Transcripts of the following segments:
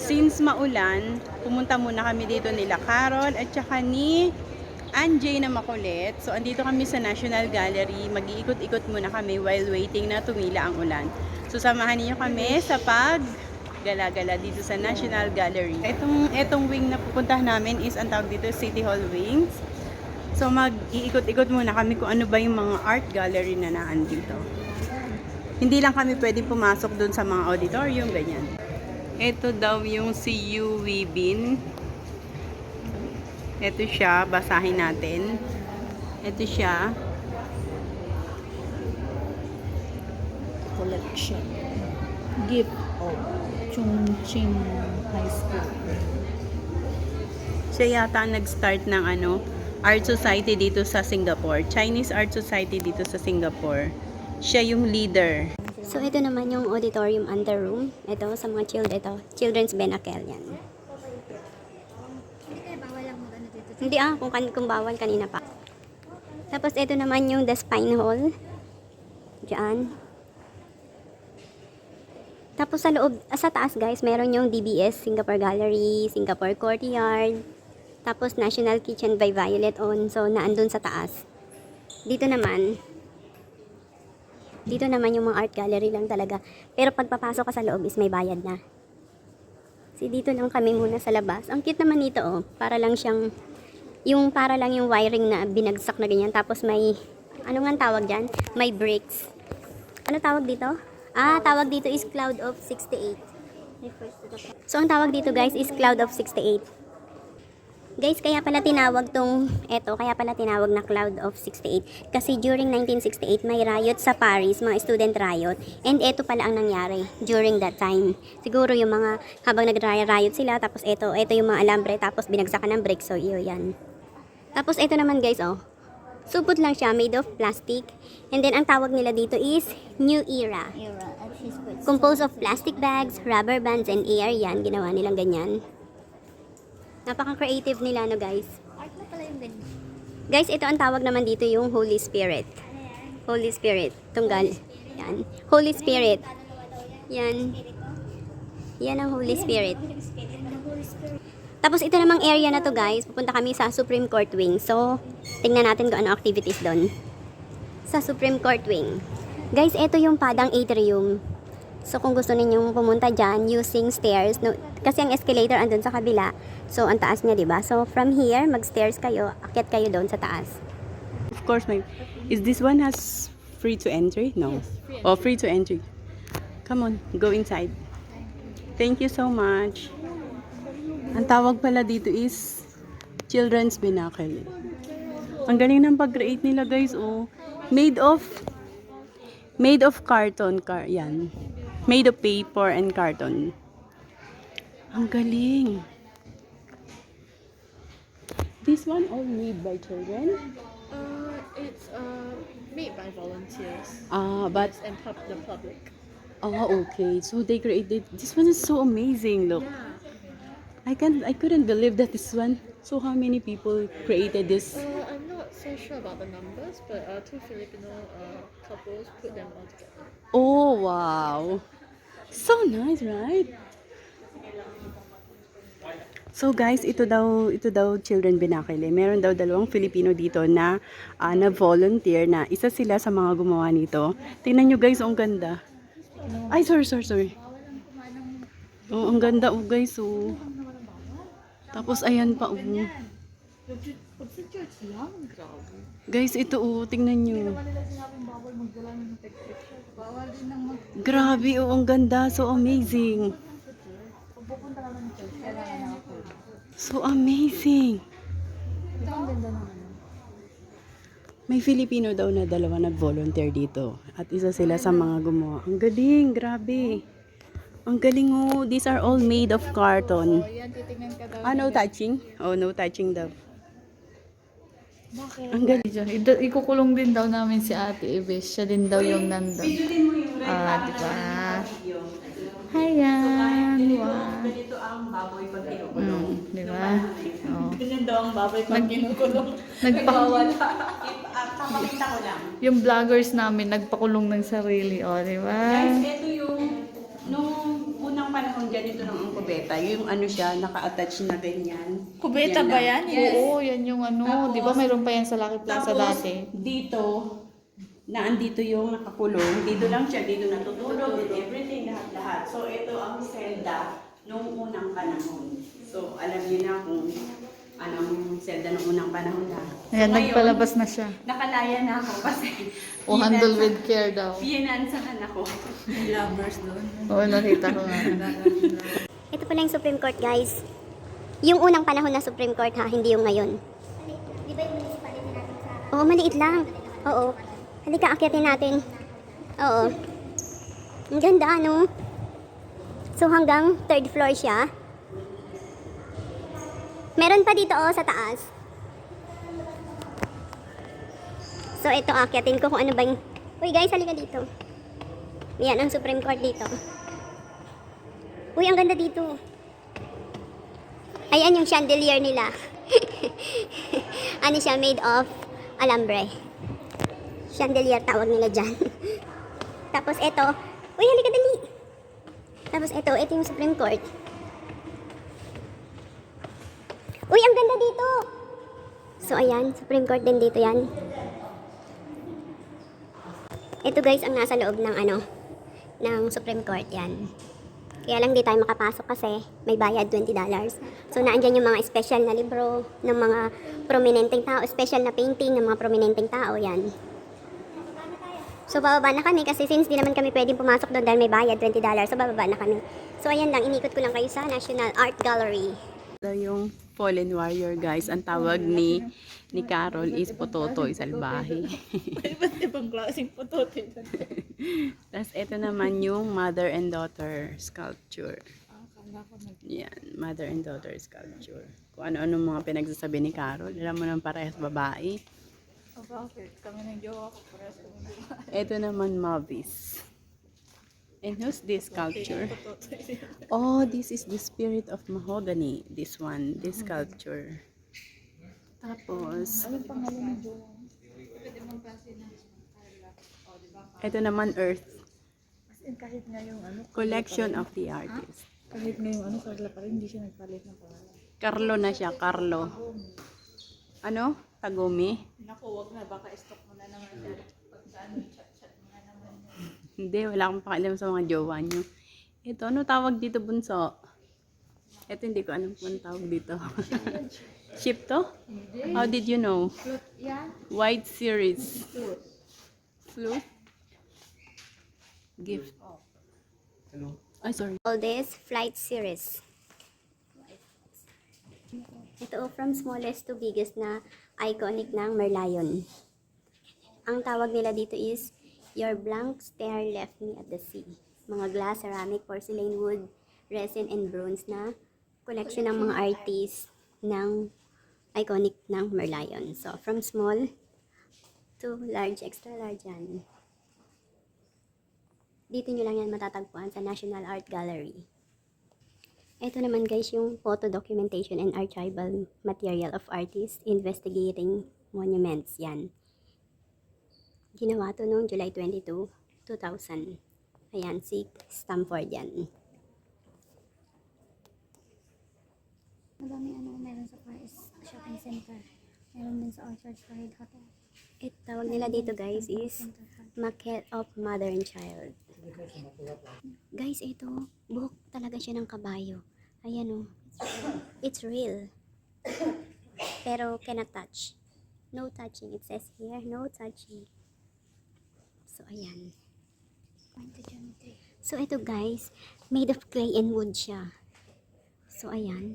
since maulan, pumunta muna kami dito nila Carol at saka ni Anjay na makulit. So, andito kami sa National Gallery. Mag-iikot-ikot muna kami while waiting na tumila ang ulan. So, samahan niyo kami sa gala-gala dito sa National Gallery. Etong wing na pupuntahan namin is ang tawag dito City Hall Wings. So, mag-iikot-ikot muna kami kung ano ba yung mga art gallery na naandito. Hindi lang kami pwedeng pumasok dun sa mga auditorium, ganyan. Ito daw yung si Yu Weibin. Ito siya, basahin natin. Ito siya. Collection. Gift of Chongqing High School. Siya yata nag-start ng Art Society dito sa Singapore. Chinese Art Society dito sa Singapore. Siya yung leader. So, ito naman yung auditorium under room. Ito, sa mga Children's Benakel yan. Hindi kung bawal kanina pa. Tapos, ito naman yung The Spine Hall. Diyan. Tapos, sa taas guys, meron yung DBS, Singapore Gallery, Singapore Courtyard. Tapos, National Kitchen by Violet On. So, naandun sa taas. Dito naman yung mga art gallery lang talaga. Pero pagpapasok ka sa loob is may bayad na. Dito lang kami muna sa labas. Ang cute naman nito para lang yung wiring na binagsak na ganyan. Tapos may, ano nga tawag dyan? May bricks. Ano tawag dito? Tawag dito is Cloud of 68. So, ang tawag dito guys is Cloud of 68. Guys, kaya pala tinawag na Cloud of 68. Kasi during 1968, may riot sa Paris, mga student riot. And ito pala ang nangyari during that time. Siguro yung mga, habang nag-riot sila, tapos ito yung mga alambre, tapos binagsakan ng bricks. So, yun. Tapos ito naman guys, supot lang siya, made of plastic. And then, ang tawag nila dito is New Era. Composed of plastic bags, rubber bands, and air. Yan, ginawa nilang ganyan. Napaka-creative nila, guys. Art na pala yung ganyan. Guys, ito ang tawag naman dito yung Holy Spirit. Holy Spirit. Tunggal. Yan. Holy Spirit. Yan. Yan ang Holy Spirit. Tapos ito namang area na to guys, pupunta kami sa Supreme Court Wing. So, tingnan natin kung ano activities doon. Sa Supreme Court Wing. Guys, ito yung padang atrium. So, kung gusto ninyong pumunta dyan using stairs, kasi ang escalator andun sa kabila. So, ang taas niya, diba? So, from here, mag-stairs kayo, akyat kayo doon sa taas. Of course, is this one has free to entry? No. Yes, free to entry. Come on, go inside. Thank you so much. Ang tawag pala dito is Children's Benakel. Ang galing ng pag-create nila, guys. Made of carton. Yan. Made of paper and carton. Ang galing. This one all made by children? It's made by volunteers. But and the public. okay. So they created. This one is so amazing. Look. Yeah. I couldn't believe that this one. So how many people created this? I'm not so sure about the numbers, but two Filipino couples put them all together. Oh wow. So nice, right? So guys, ito daw Children Benakele. Meron daw dalawang Filipino dito na na-volunteer na isa sila sa mga gumawa nito. Tingnan nyo guys, ang ganda. Ay, sorry. Ang ganda guys, Tapos ayan pa Guys, ito tingnan nyo. Grabe, ang ganda. So amazing. So amazing. May Filipino daw na dalawa nag-volunteer dito. At isa sila sa mga gumawa. Ang galing, grabe. Ang galing These are all made of carton. Yan, titignan ka daw. No touching? No touching daw. Bakit? Ang galing. Ikukulong din daw namin si Ate Ibis. Siya din daw yung nandun. Diba? Hayan. Wow. Ganito ang baboy pag Diba? Ganyan daw ang baboy pag kinukulong. Papakita ko lang. Yung vloggers namin, nagpakulong ng sarili. Diba? Guys, ito yung nung una ko unang panahon ganito lang ang kubeta. Yung ano siya, naka-attach na ganyan. Kubeta ba yan? Yes. Oo, yan yung ano. Tapos- Di ba mayroon pa yan sa Lucky Plaza Tapos, dati? dito, na andito yung nakakulong. Dito lang siya, dito natutulog, and everything, lahat-lahat. So, ito ang selda noong unang panahon. So, alam niyo na kung anong selda noong unang panahon na. So, Ayan, ngayon, nagpalabas na siya. nakalaya na ako kasi O handle with care daw. finansahan ako. Oo, nakita ko nga. Ito pala yung Supreme Court, guys. Yung unang panahon na Supreme Court, ha? Hindi yung ngayon. Di ba yung municipality natin sa... Oo, maliit lang. Oo. Halika, akyatin natin. Oo. Ang ganda, no? So, hanggang third floor siya. Meron pa dito, oh, sa taas. So, ito, akyatin ko kung ano ba yung... Uy, guys, halika dito. Yan, ang Supreme Court dito. Uy, ang ganda dito. Ayan yung chandelier nila. Ano siya, made of alambre. Chandelier tawag nila dyan. Tapos ito, uy, halika dali. Tapos ito yung Supreme Court. Uy, ang ganda dito. So ayan, Supreme Court din dito yan. Ito guys, ang nasa loob ng ng Supreme Court yan. Kaya lang di tayo makapasok kasi may bayad $20. So naandyan yung mga special na libro ng mga prominenteng tao, special na painting ng mga prominenteng tao yan. So bababa na kami kasi since di naman kami pwedeng pumasok doon dahil may bayad $20, so bababa na kami. So ayan lang, inikot ko lang kayo sa National Art Gallery. Ito yung Fallen Warrior, guys. Ang tawag ni Carol is Pototoy Salbahe. Iba't ibang klaseng putote. Tapos ito naman yung mother and daughter sculpture. Yan, mother and daughter sculpture. Kung ano-ano mga pinagsasabi ni Carol. Alam mo nang parehas babae. Oh, bakit? Kami ng jowa ko, parehas kami ng jowa. Ito naman Mavis. And who's this sculpture? Oh, this is the spirit of mahogany. This one, this sculpture. Tapos, Anong pangalan ng jowa? ito naman Earth. As in, kahit nga yung ano, Collection of the artist. kahit nga yung ano, Carla pa rin, hindi siya nagpalit ng pangalan. Carlo na siya, Carlo. Ano? Tagumi? Naku, wag na, baka stock mo na naman siya. Pag saan, chat-chat mo na naman yun. Hindi, wala akong pakialam sa mga jowa nyo. Ito, ano tawag dito, bunso? Ito, hindi ko alam kung ano tawag dito. Ship to? How did you know? Yan. White series. Flute? Gift. Ay, sorry. All this flight series. Ito from smallest to biggest na iconic ng Merlion. Ang tawag nila dito is Your Blank Stare Left Me at the Sea. Mga glass, ceramic, porcelain, wood, resin, and bronze na collection ng mga artists ng iconic ng Merlion. So, from small to large, extra large yan. Dito nyo lang yan matatagpuan sa National Art Gallery. Ito naman guys yung photo documentation and archival material of artists investigating monuments. Yan. Ginawa to noong July 22, 2000. Ayan, si Stamford yan. Madami meron sa Paris Shopping Center. Meron din sa Orchard Parade Hotel. Ito tawag nila dito guys is Maquette of Mother and Child. Guys, ito, buhok talaga siya ng kabayo. Ayan o. It's real. Pero cannot touch. No touching. It says here, no touching. So, ayan. So, ito guys, made of clay and wood siya. So, ayan.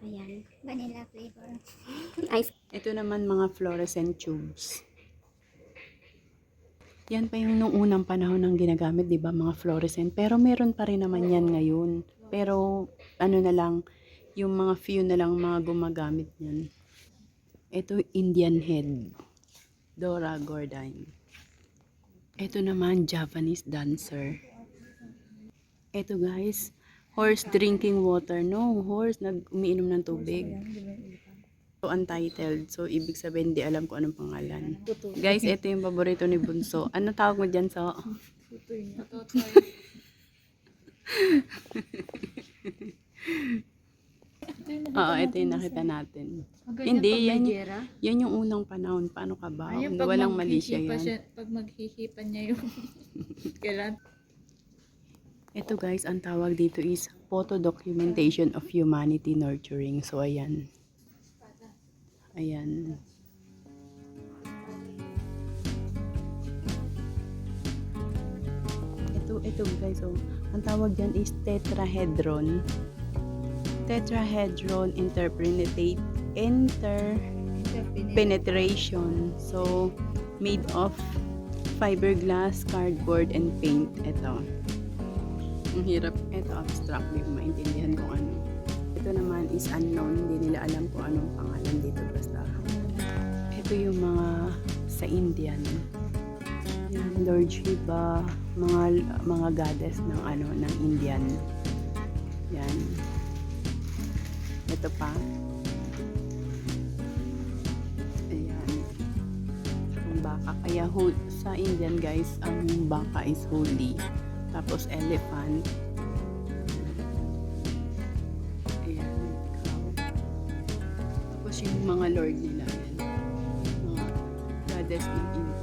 Ayan. Vanilla flavor. Ice. Ito naman mga fluorescent tubes. Yan pa yung nung unang panahon ng ginagamit, di ba, mga fluorescent. Pero meron pa rin naman yan ngayon. Pero, ano na lang, yung mga few na lang mga gumagamit yan. Ito, Indian head. Dora Gordine. Ito naman, Japanese dancer. Ito guys, horse drinking water. No, horse, umiinom ng tubig. So, untitled. So, ibig sabihin, di alam kung anong pangalan. Guys, ito yung paborito ni Bunso. Ano tawag mo dyan, So? Oo, ito yung nakita natin. Hindi, yan yung unang panahon. Paano ka ba? Walang Malaysia yan. Pag maghihipan niya yung kailan. Ito guys, ang tawag dito is photo documentation of humanity nurturing. So, ayan. Ayan. Ito guys, oh. Ang tawag dyan is tetrahedron. Tetrahedron interpenetration. So, made of fiberglass, cardboard, and paint. Ito. Ang hirap. Ito, abstract. Hindi ko maintindihan kung ano. Ito naman is unknown. Hindi nila alam kung anong pangalan dito. Basta, ito yung mga sa Indian. Yan, Lord Shiva, mga goddess ng ano, ng Indian. Yan. Ito pa. Ayan. Ang baka. Kaya sa Indian guys, ang baka is holy. Tapos elephant. Ayan. Cow. Tapos yung mga lord nila. Yan. Mga goddess ng India.